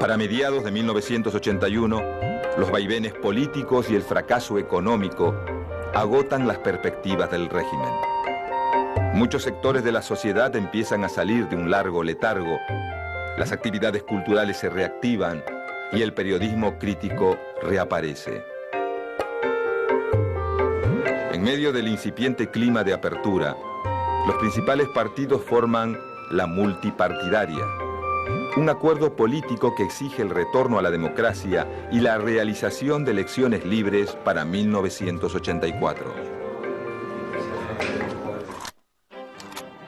Para mediados de 1981, los vaivenes políticos y el fracaso económico agotan las perspectivas del régimen. Muchos sectores de la sociedad empiezan a salir de un largo letargo, las actividades culturales se reactivan y el periodismo crítico reaparece. En medio del incipiente clima de apertura, los principales partidos forman la multipartidaria, un acuerdo político que exige el retorno a la democracia y la realización de elecciones libres para 1984.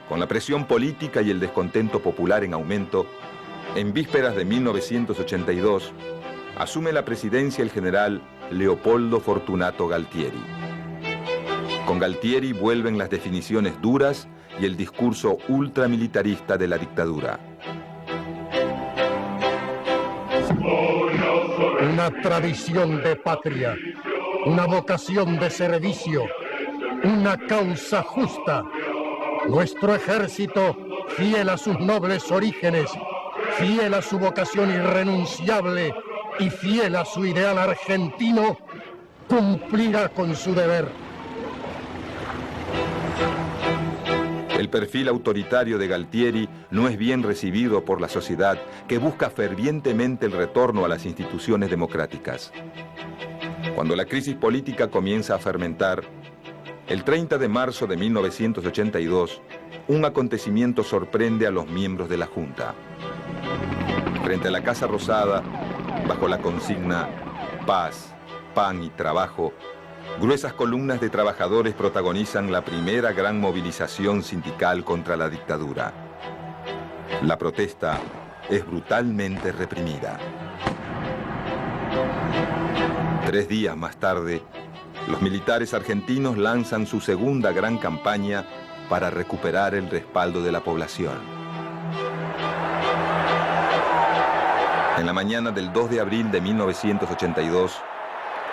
Con la presión política y el descontento popular en aumento, en vísperas de 1982, asume la presidencia el general Leopoldo Fortunato Galtieri. Con Galtieri vuelven las definiciones duras y el discurso ultramilitarista de la dictadura. Una tradición de patria, una vocación de servicio, una causa justa. Nuestro ejército, fiel a sus nobles orígenes, fiel a su vocación irrenunciable y fiel a su ideal argentino, cumplirá con su deber. El perfil autoritario de Galtieri no es bien recibido por la sociedad, que busca fervientemente el retorno a las instituciones democráticas. Cuando la crisis política comienza a fermentar, el 30 de marzo de 1982, un acontecimiento sorprende a los miembros de la Junta. Frente a la Casa Rosada, bajo la consigna Paz, Pan y Trabajo, gruesas columnas de trabajadores protagonizan la primera gran movilización sindical contra la dictadura. La protesta es brutalmente reprimida. 3 días más tarde, los militares argentinos lanzan su segunda gran campaña para recuperar el respaldo de la población. En la mañana del 2 de abril de 1982,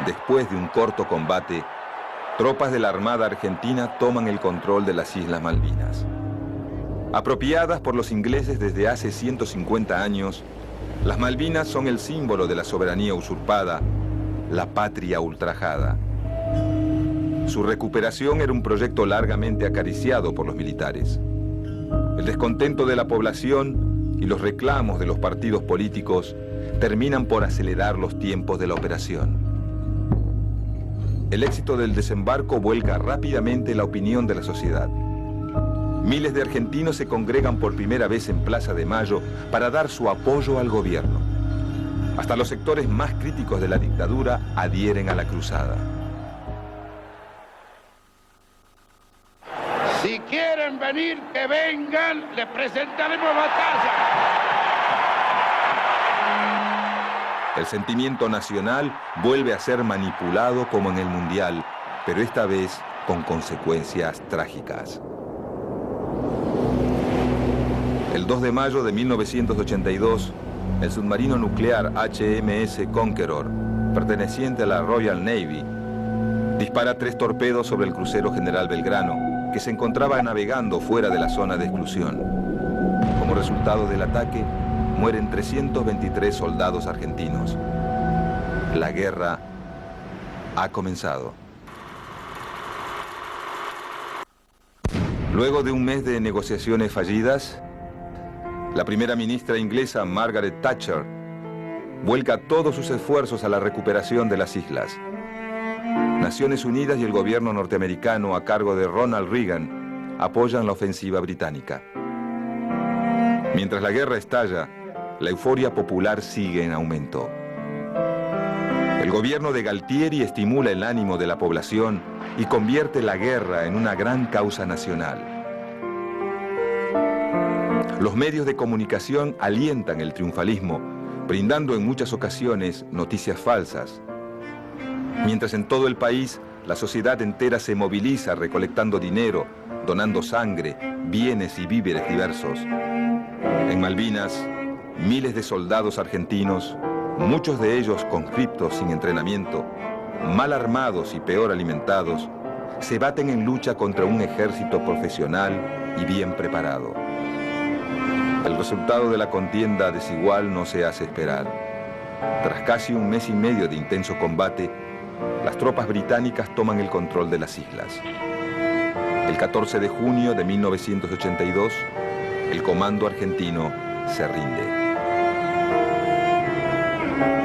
después de un corto combate, tropas de la Armada Argentina toman el control de las Islas Malvinas. Apropiadas por los ingleses desde hace 150 años, las Malvinas son el símbolo de la soberanía usurpada, la patria ultrajada. Su recuperación era un proyecto largamente acariciado por los militares. El descontento de la población y los reclamos de los partidos políticos terminan por acelerar los tiempos de la operación. El éxito del desembarco vuelca rápidamente la opinión de la sociedad. Miles de argentinos se congregan por primera vez en Plaza de Mayo para dar su apoyo al gobierno. Hasta los sectores más críticos de la dictadura adhieren a la cruzada. Si quieren venir, que vengan, les presentaremos batalla. El sentimiento nacional vuelve a ser manipulado como en el Mundial, pero esta vez con consecuencias trágicas. El 2 de mayo de 1982, el submarino nuclear HMS Conqueror, perteneciente a la Royal Navy, dispara 3 torpedos sobre el crucero General Belgrano, que se encontraba navegando fuera de la zona de exclusión. Como resultado del ataque, mueren 323 soldados argentinos. La guerra ha comenzado. Luego de un mes de negociaciones fallidas, la primera ministra inglesa Margaret Thatcher vuelca todos sus esfuerzos a la recuperación de las islas. Naciones Unidas y el gobierno norteamericano a cargo de Ronald Reagan apoyan la ofensiva británica. Mientras la guerra estalla, la euforia popular sigue en aumento. El gobierno de Galtieri estimula el ánimo de la población y convierte la guerra en una gran causa nacional. Los medios de comunicación alientan el triunfalismo, brindando en muchas ocasiones noticias falsas. Mientras en todo el país, la sociedad entera se moviliza recolectando dinero, donando sangre, bienes y víveres diversos. En Malvinas, miles de soldados argentinos, muchos de ellos conscriptos sin entrenamiento, mal armados y peor alimentados, se baten en lucha contra un ejército profesional y bien preparado. El resultado de la contienda desigual no se hace esperar. Tras casi un mes y medio de intenso combate, las tropas británicas toman el control de las islas. El 14 de junio de 1982, el comando argentino se rinde.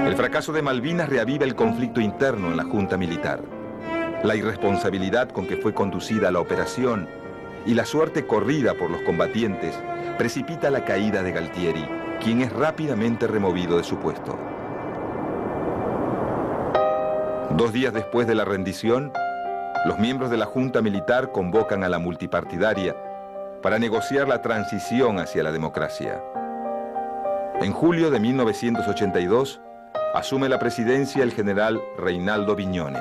El fracaso de Malvinas reaviva el conflicto interno en la Junta Militar. La irresponsabilidad con que fue conducida la operación y la suerte corrida por los combatientes precipita la caída de Galtieri, quien es rápidamente removido de su puesto. 2 días después de la rendición, los miembros de la Junta Militar convocan a la multipartidaria para negociar la transición hacia la democracia. En julio de 1982, asume la presidencia el general Reinaldo Vignone.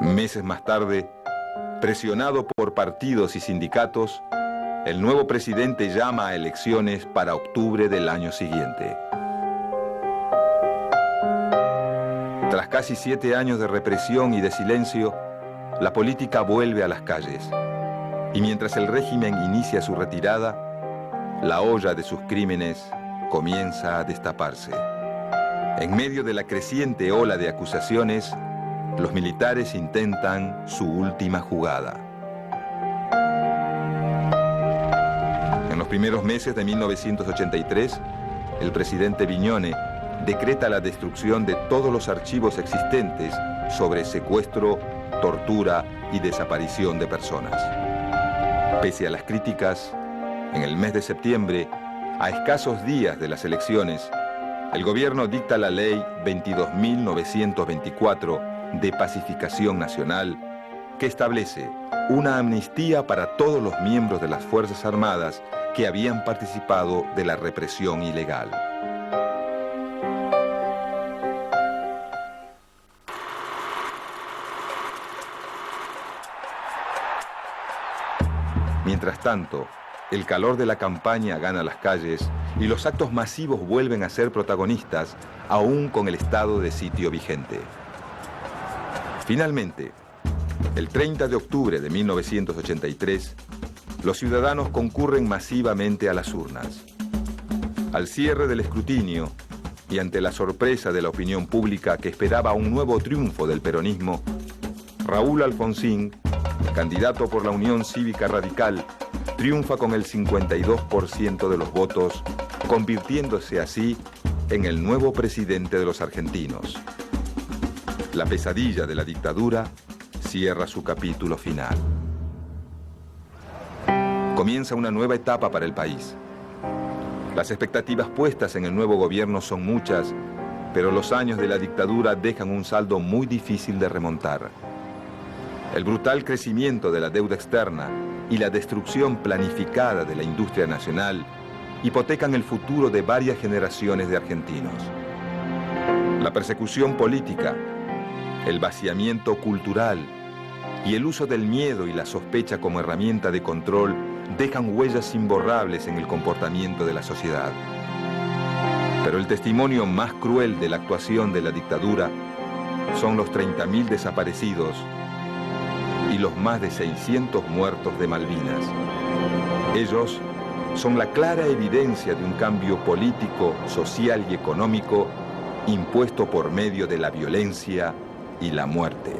Meses más tarde, presionado por partidos y sindicatos, el nuevo presidente llama a elecciones para octubre del año siguiente. Tras casi 7 años de represión y de silencio, la política vuelve a las calles. Y mientras el régimen inicia su retirada, la olla de sus crímenes comienza a destaparse. En medio de la creciente ola de acusaciones, los militares intentan su última jugada. En los primeros meses de 1983, el presidente Vignone decreta la destrucción de todos los archivos existentes sobre secuestro, tortura y desaparición de personas. Pese a las críticas, en el mes de septiembre, a escasos días de las elecciones, el gobierno dicta la ley 22.924 de pacificación nacional, que establece una amnistía para todos los miembros de las Fuerzas Armadas que habían participado de la represión ilegal. Mientras tanto, el calor de la campaña gana las calles y los actos masivos vuelven a ser protagonistas, aún con el estado de sitio vigente. Finalmente, el 30 de octubre de 1983, los ciudadanos concurren masivamente a las urnas. Al cierre del escrutinio y ante la sorpresa de la opinión pública que esperaba un nuevo triunfo del peronismo, Raúl Alfonsín, candidato por la Unión Cívica Radical, triunfa con el 52% de los votos, convirtiéndose así en el nuevo presidente de los argentinos. La pesadilla de la dictadura cierra su capítulo final. Comienza una nueva etapa para el país. Las expectativas puestas en el nuevo gobierno son muchas, pero los años de la dictadura dejan un saldo muy difícil de remontar. El brutal crecimiento de la deuda externa y la destrucción planificada de la industria nacional hipotecan el futuro de varias generaciones de argentinos. La persecución política, el vaciamiento cultural y el uso del miedo y la sospecha como herramienta de control dejan huellas imborrables en el comportamiento de la sociedad. Pero el testimonio más cruel de la actuación de la dictadura son los 30.000 desaparecidos y los más de 600 muertos de Malvinas. Ellos son la clara evidencia de un cambio político, social y económico impuesto por medio de la violencia y la muerte.